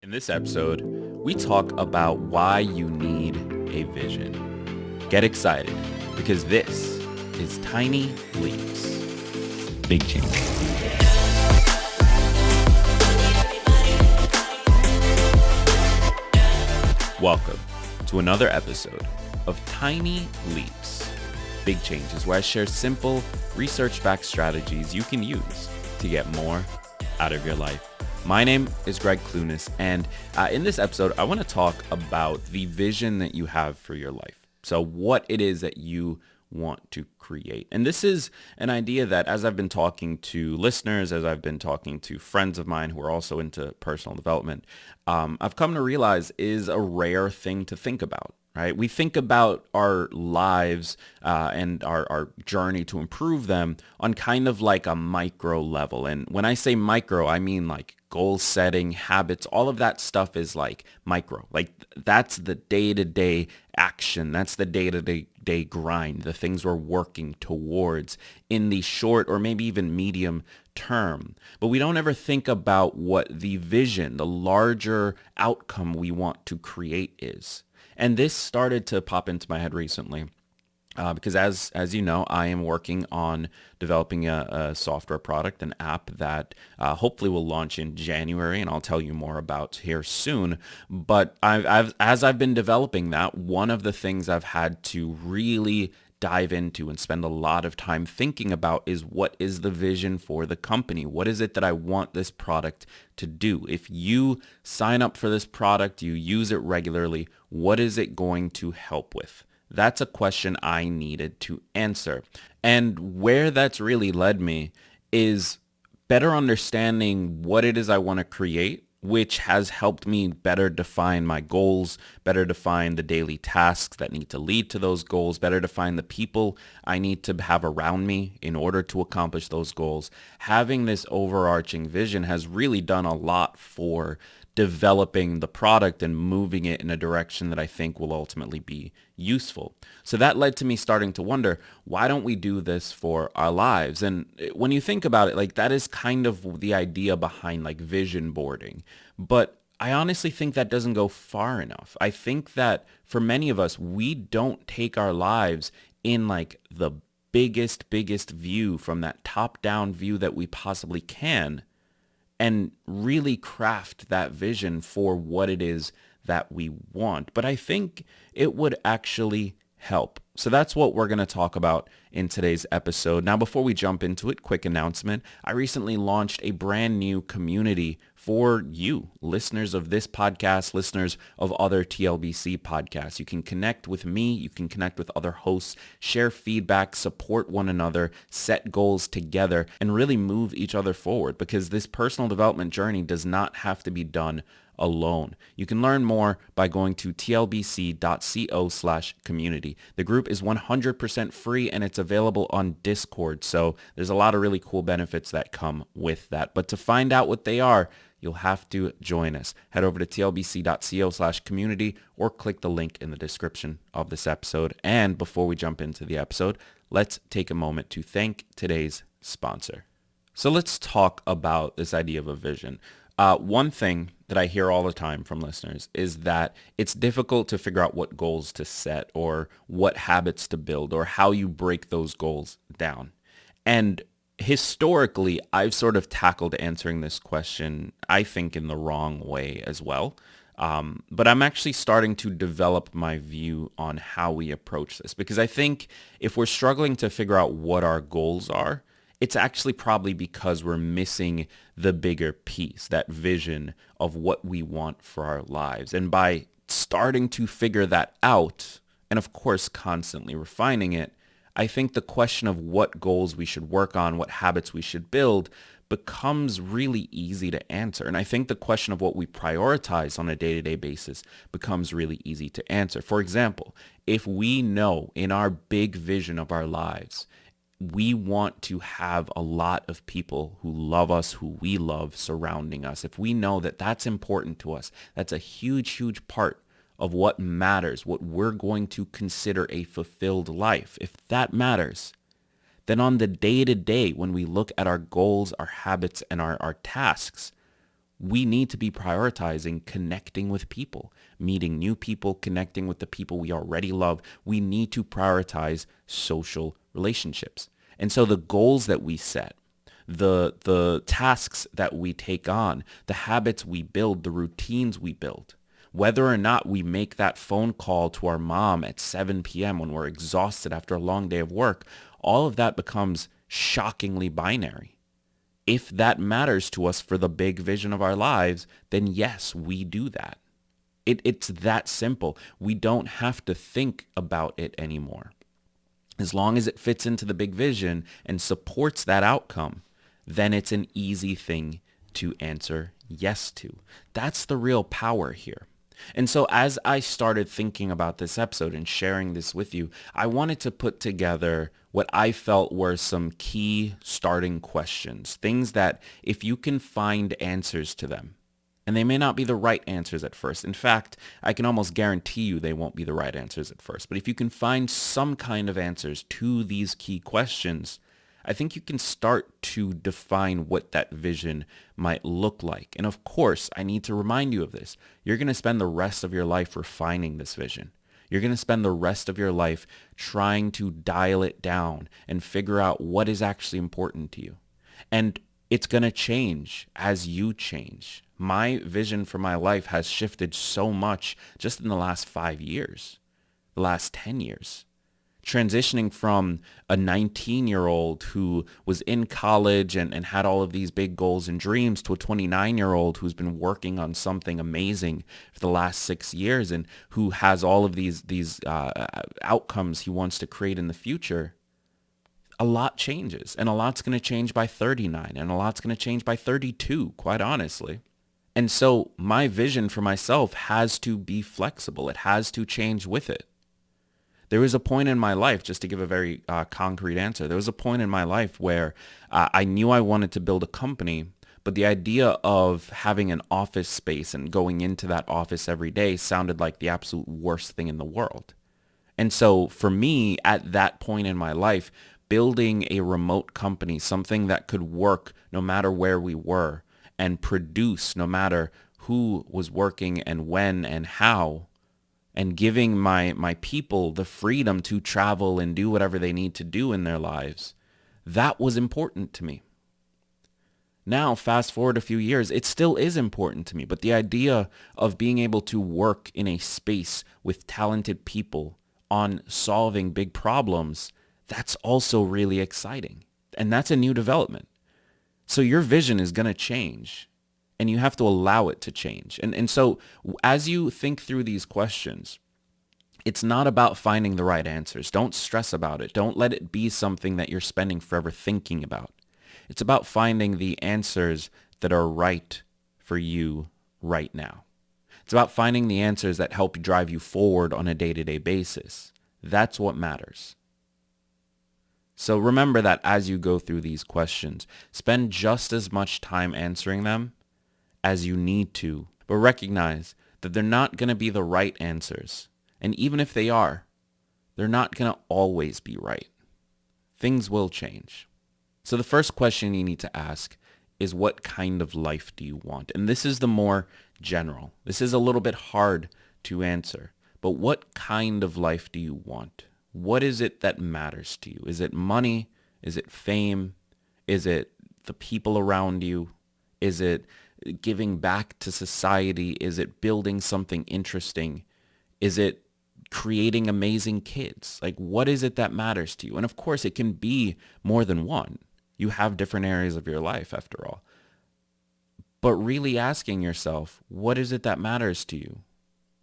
In this episode, we talk about why you need a vision. Get excited because this is Tiny Leaps, Big Change. Welcome to another episode of Tiny Leaps, Big Changes, where I share simple, research-backed strategies you can use to get more out of your life. My name is Gregg Clunis, and in this episode, I want to talk about the vision that you have for your life. So what it is that you want to create. And this is an idea that as I've been talking to listeners, as I've been talking to friends of mine who are also into personal development, I've come to realize is a rare thing to think about. Right? We think about our lives and our journey to improve them on kind of like a micro level. And when I say micro, I mean like goal setting, habits, all of that stuff is like micro. Like that's the day-to-day action. That's the day-to-day grind, the things we're working towards in the short or maybe even medium term. But we don't ever think about what the vision, the larger outcome we want to create is. And this started to pop into my head recently because as you know, I am working on developing a software product, an app that hopefully will launch in January, and I'll tell you more about here soon. But as I've been developing that, one of the things I've had to really dive into and spend a lot of time thinking about is what is the vision for the company? What is it that I want this product to do? If you sign up for this product, you use it regularly, what is it going to help with? That's a question I needed to answer. And where that's really led me is better understanding what it is I want to create, which has helped me better define my goals, better define the daily tasks that need to lead to those goals, better define the people I need to have around me in order to accomplish those goals. Having this overarching vision has really done a lot for developing the product and moving it in a direction that I think will ultimately be useful. So that led to me starting to wonder, why don't we do this for our lives? And when you think about it, like that is kind of the idea behind like vision boarding. But I honestly think that doesn't go far enough. I think that for many of us, we don't take our lives in like the biggest view from that top-down view that we possibly can and really craft that vision for what it is that we want. But I think it would actually help. So that's what we're going to talk about in today's episode. Now, before we jump into it, quick announcement. I recently launched a brand new community for you, listeners of this podcast, listeners of other TLBC podcasts. You can connect with me. You can connect with other hosts, share feedback, support one another, set goals together, and really move each other forward because this personal development journey does not have to be done alone. You can learn more by going to tlbc.co/community. The group is 100% free and it's available on Discord. So there's a lot of really cool benefits that come with that. But to find out what they are, you'll have to join us. Head over to tlbc.co/community or click the link in the description of this episode. And before we jump into the episode, let's take a moment to thank today's sponsor. So let's talk about this idea of a vision. One thing that I hear all the time from listeners is that it's difficult to figure out what goals to set or what habits to build or how you break those goals down. And historically, I've sort of tackled answering this question, I think, in the wrong way as well. But I'm actually starting to develop my view on how we approach this because I think if we're struggling to figure out what our goals are, it's actually probably because we're missing the bigger piece, that vision of what we want for our lives. And by starting to figure that out, and of course constantly refining it, I think the question of what goals we should work on, what habits we should build, becomes really easy to answer. And I think the question of what we prioritize on a day-to-day basis becomes really easy to answer. For example, if we know in our big vision of our lives, we want to have a lot of people who love us, who we love surrounding us. If we know that that's important to us, that's a huge part of what matters, what we're going to consider a fulfilled life. If that matters, then on the day-to-day, when we look at our goals, our habits, and our tasks, we need to be prioritizing connecting with people, meeting new people, connecting with the people we already love. We need to prioritize social relationships. And so the goals that we set, the tasks that we take on, the habits we build, the routines we build, whether or not we make that phone call to our mom at 7 p.m. when we're exhausted after a long day of work, all of that becomes shockingly binary. If that matters to us for the big vision of our lives, then yes, we do that. It's that simple. We don't have to think about it anymore. As long as it fits into the big vision and supports that outcome, then it's an easy thing to answer yes to. That's the real power here. And so as I started thinking about this episode and sharing this with you, I wanted to put together what I felt were some key starting questions, things that if you can find answers to them, and they may not be the right answers at first. In fact, I can almost guarantee you they won't be the right answers at first. But if you can find some kind of answers to these key questions, I think you can start to define what that vision might look like. And of course, I need to remind you of this. You're going to spend the rest of your life refining this vision. You're going to spend the rest of your life trying to dial it down and figure out what is actually important to you. And it's going to change as you change. My vision for my life has shifted so much just in the last 5 years, the last 10 years. Transitioning from a 19-year-old who was in college and had all of these big goals and dreams to a 29-year-old who's been working on something amazing for the last 6 years and who has all of these outcomes he wants to create in the future. A lot changes, and a lot's going to change by 39, and a lot's going to change by 32, quite honestly. And so my vision for myself has to be flexible. It has to change with it. There was a point in my life, just to give a very concrete answer, there was a point in my life where I knew I wanted to build a company, but the idea of having an office space and going into that office every day sounded like the absolute worst thing in the world. And so for me, at that point in my life, building a remote company, something that could work no matter where we were and produce no matter who was working and when and how, and giving my people the freedom to travel and do whatever they need to do in their lives, that was important to me. Now, fast forward a few years, it still is important to me, but the idea of being able to work in a space with talented people on solving big problems, that's also really exciting. And that's a new development. So your vision is going to change. And you have to allow it to change. And so as you think through these questions, it's not about finding the right answers. Don't stress about it. Don't let it be something that you're spending forever thinking about. It's about finding the answers that are right for you right now. It's about finding the answers that help drive you forward on a day-to-day basis. That's what matters. So remember that as you go through these questions, spend just as much time answering them as you need to, but recognize that they're not going to be the right answers. And even if they are, they're not going to always be right. Things will change. So the first question you need to ask is, what kind of life do you want? And this is the more general. This is a little bit hard to answer, but what kind of life do you want? What is it that matters to you? Is it money? Is it fame? Is it the people around you? Is it giving back to society? Is it building something interesting? Is it creating amazing kids? Like, what is it that matters to you? And of course, it can be more than one. You have different areas of your life, after all. But really asking yourself, what is it that matters to you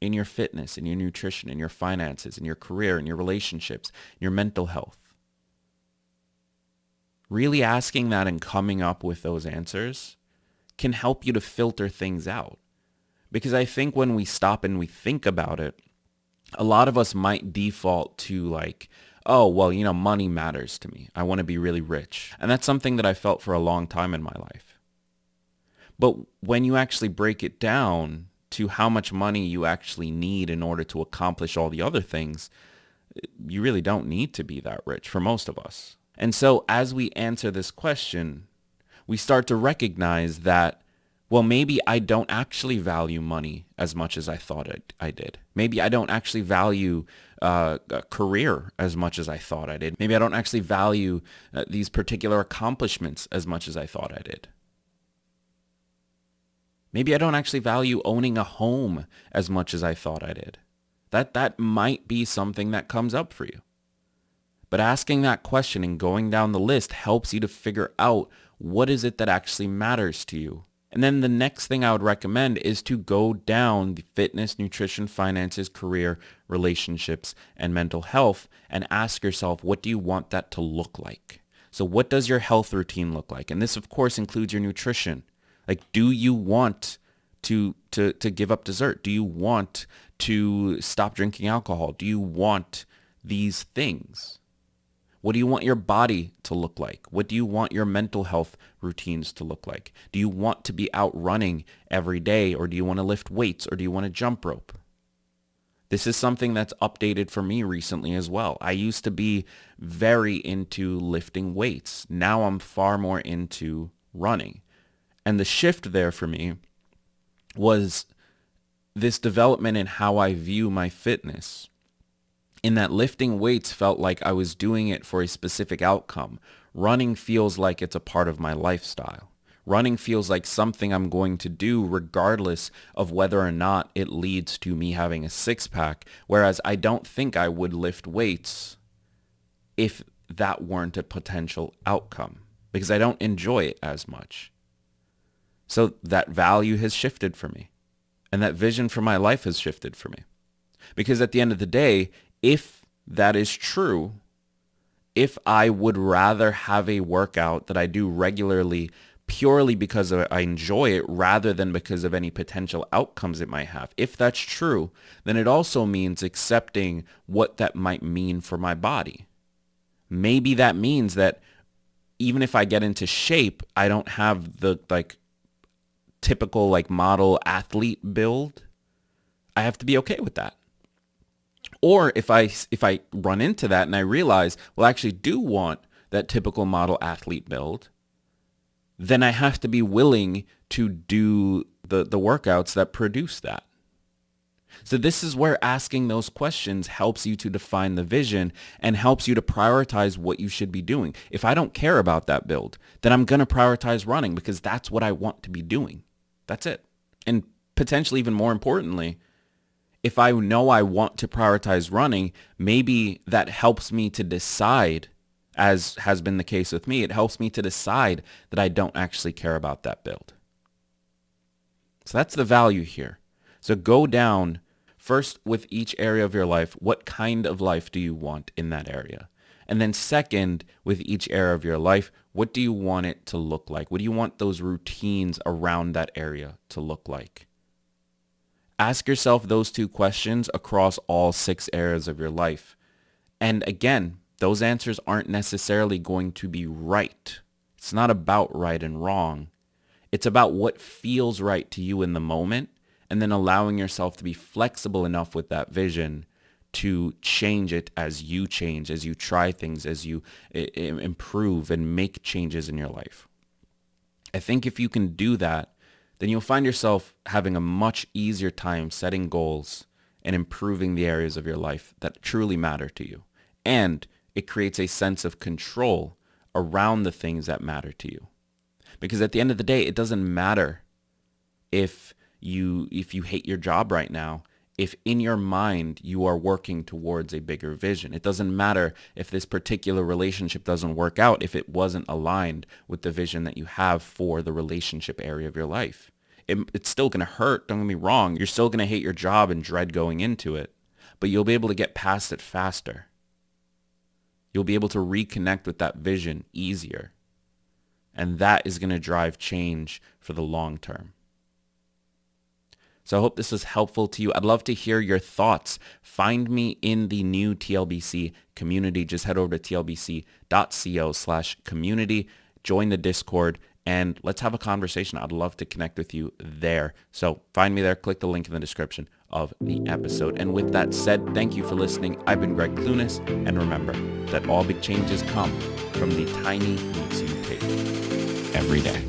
in your fitness, in your nutrition, in your finances, in your career, in your relationships, in your mental health? Really asking that and coming up with those answers can help you to filter things out. Because I think when we stop and we think about it, a lot of us might default to like, oh, well, money matters to me. I want to be really rich. And that's something that I felt for a long time in my life. But when you actually break it down to how much money you actually need in order to accomplish all the other things, you really don't need to be that rich for most of us. And so as we answer this question, we start to recognize that Well, maybe I don't actually value money as much as I thought I did. Maybe I don't actually value a career as much as I thought I did. Maybe I don't actually value these particular accomplishments as much as I thought I did. Maybe I don't actually value owning a home as much as I thought I did. That might be something that comes up for you. But asking that question and going down the list helps you to figure out what is it that actually matters to you. And then the next thing I would recommend is to go down the fitness, nutrition, finances, career, relationships, and mental health and ask yourself, what do you want that to look like? So what does your health routine look like? And this, of course, includes your nutrition. Like, do you want to give up dessert? Do you want to stop drinking alcohol? Do you want these things? What do you want your body to look like? What do you want your mental health routines to look like? Do you want to be out running every day, or do you want to lift weights, or do you want to jump rope? This is something that's updated for me recently as well. I used to be very into lifting weights. Now I'm far more into running. And the shift there for me was this development in how I view my fitness. In that lifting weights felt like I was doing it for a specific outcome. Running feels like it's a part of my lifestyle. Running feels like something I'm going to do regardless of whether or not it leads to me having a six-pack, whereas I don't think I would lift weights if that weren't a potential outcome, because I don't enjoy it as much. So that value has shifted for me, and that vision for my life has shifted for me. Because at the end of the day, if that is true, if I would rather have a workout that I do regularly purely because I enjoy it rather than because of any potential outcomes it might have, if that's true, then it also means accepting what that might mean for my body. Maybe that means that even if I get into shape, I don't have the typical model athlete build. I have to be okay with that. Or if I run into that and I realize, well, I actually do want that typical model athlete build, then I have to be willing to do the workouts that produce that. So this is where asking those questions helps you to define the vision and helps you to prioritize what you should be doing. If I don't care about that build, then I'm going to prioritize running because that's what I want to be doing. That's it. And potentially even more importantly, if I know I want to prioritize running, maybe that helps me to decide, as has been the case with me, it helps me to decide that I don't actually care about that build. So that's the value here. So go down first with each area of your life. What kind of life do you want in that area? And then second, with each area of your life, what do you want it to look like? What do you want those routines around that area to look like? Ask yourself those two questions across all 6 areas of your life. And again, those answers aren't necessarily going to be right. It's not about right and wrong. It's about what feels right to you in the moment, and then allowing yourself to be flexible enough with that vision to change it as you change, as you try things, as you improve and make changes in your life. I think if you can do that, then you'll find yourself having a much easier time setting goals and improving the areas of your life that truly matter to you. And it creates a sense of control around the things that matter to you. Because at the end of the day, it doesn't matter if you hate your job right now, if in your mind you are working towards a bigger vision. It doesn't matter if this particular relationship doesn't work out, if it wasn't aligned with the vision that you have for the relationship area of your life. It's still going to hurt, don't get me wrong. You're still going to hate your job and dread going into it, but you'll be able to get past it faster. You'll be able to reconnect with that vision easier. And that is going to drive change for the long term. So I hope this was helpful to you. I'd love to hear your thoughts. Find me in the new TLBC community. Just head over to tlbc.co/community, join the Discord, and let's have a conversation. I'd love to connect with you there. So find me there. Click the link in the description of the episode. And with that said, thank you for listening. I've been Gregg Clunis, and remember that all big changes come from the tiny leaps you take every day.